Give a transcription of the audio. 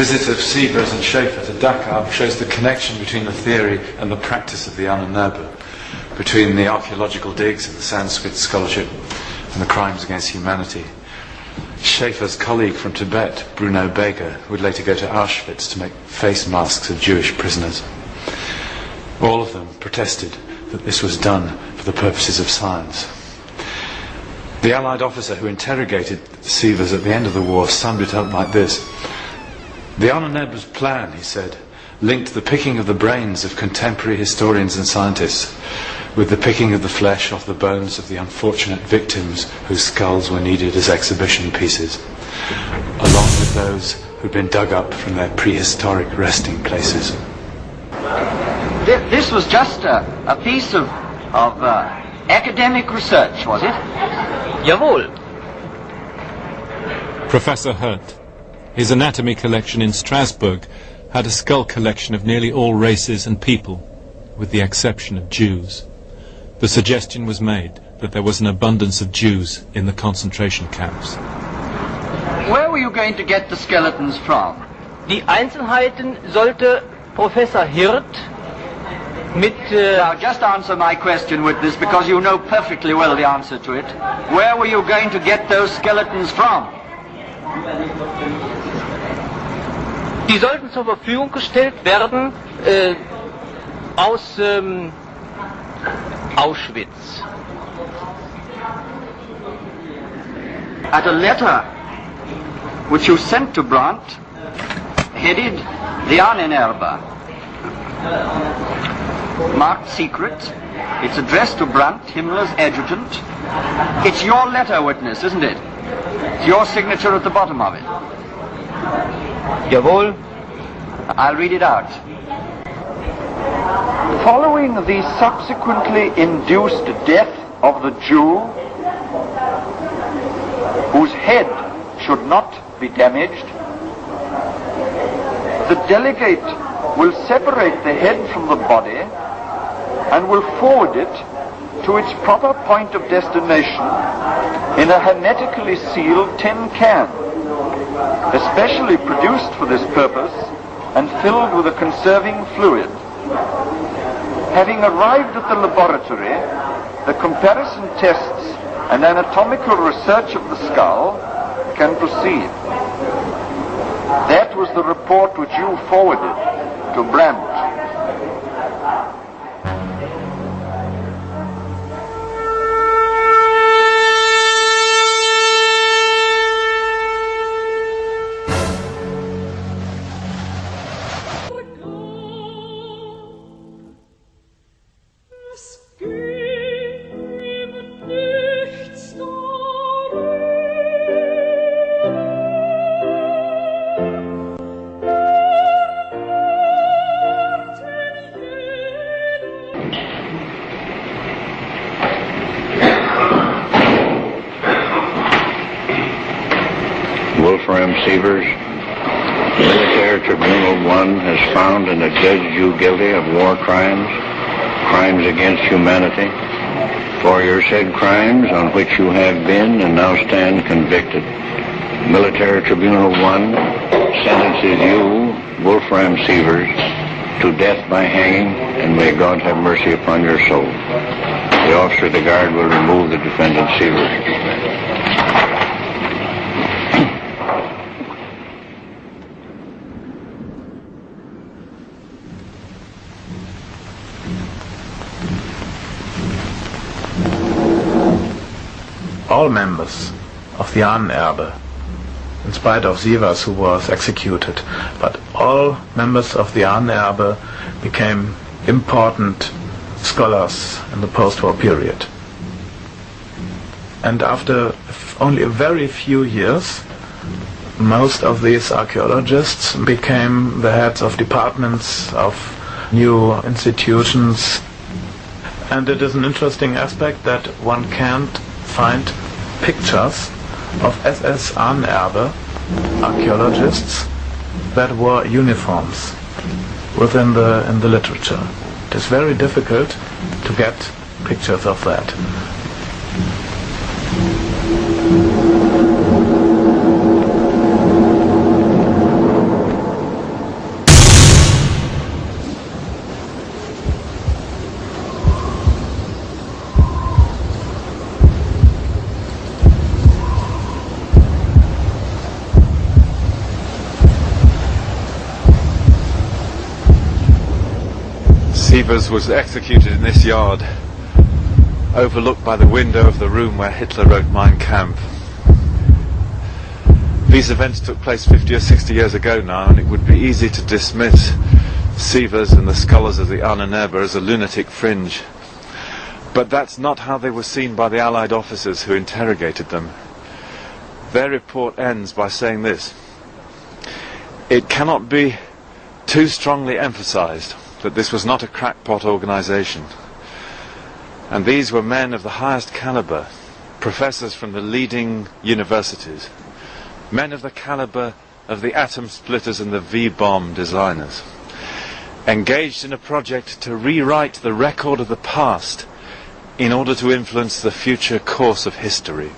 visit of Sievers and Schaefer to Dachau shows the connection between the theory and the practice of the Ahnenerbe, between the archaeological digs of the Sanskrit scholarship and the crimes against humanity. Schaefer's colleague from Tibet, Bruno Beger, would later go to Auschwitz to make face masks of Jewish prisoners. All of them protested that this was done for the purposes of science. The Allied officer who interrogated Sievers at the end of the war summed it up like this. The Ahnenerbe's plan, he said, linked the picking of the brains of contemporary historians and scientists with the picking of the flesh off the bones of the unfortunate victims whose skulls were needed as exhibition pieces, along with those who'd been dug up from their prehistoric resting places. This was just a piece of academic research, was it? Jawohl. Professor Hurt. His anatomy collection in Strasbourg had a skull collection of nearly all races and people, with the exception of Jews. The suggestion was made that there was an abundance of Jews in the concentration camps. Where were you going to get the skeletons from? Die Einzelheiten sollte Professor Hirt mit... Now, just answer my question with this, because you know perfectly well the answer to it. Where were you going to get those skeletons from? Die sollten zur Verfügung gestellt werden aus Auschwitz. At a letter which you sent to Brandt, headed the Ahnenerbe, marked secret. It's addressed to Brandt, Himmler's adjutant. It's your letter, witness, isn't it? It's your signature at the bottom of it. Jawohl. I'll read it out. Following the subsequently induced death of the Jew, whose head should not be damaged, the delegate will separate the head from the body and will forward it to its proper point of destination in a hermetically sealed tin can, especially produced for this purpose and filled with a conserving fluid. Having arrived at the laboratory, the comparison tests and anatomical research of the skull can proceed. That was the report which you forwarded to Brandt. Sievers, Military Tribunal 1 has found and adjudged you guilty of war crimes, crimes against humanity, for your said crimes on which you have been and now stand convicted. Military Tribunal 1 sentences you, Wolfram Sievers, to death by hanging, and may God have mercy upon your soul. The officer of the guard will remove the defendant Sievers. All members of the Ahnenerbe, in spite of Sievers who was executed, but all members of the Ahnenerbe became important scholars in the post-war period. And after only a very few years, most of these archaeologists became the heads of departments of new institutions. And it is an interesting aspect that one can't find pictures of SS Ahnenerbe archaeologists that wore uniforms within the literature. It is very difficult to get pictures of that. Sievers was executed in this yard, overlooked by the window of the room where Hitler wrote Mein Kampf. These events took place 50 or 60 years ago now, and it would be easy to dismiss Sievers and the scholars of the Anna Nerba as a lunatic fringe. But that's not how they were seen by the Allied officers who interrogated them. Their report ends by saying this: "It cannot be too strongly emphasized that this was not a crackpot organization. And these were men of the highest caliber, professors from the leading universities, men of the caliber of the atom splitters and the V-bomb designers, engaged in a project to rewrite the record of the past in order to influence the future course of history."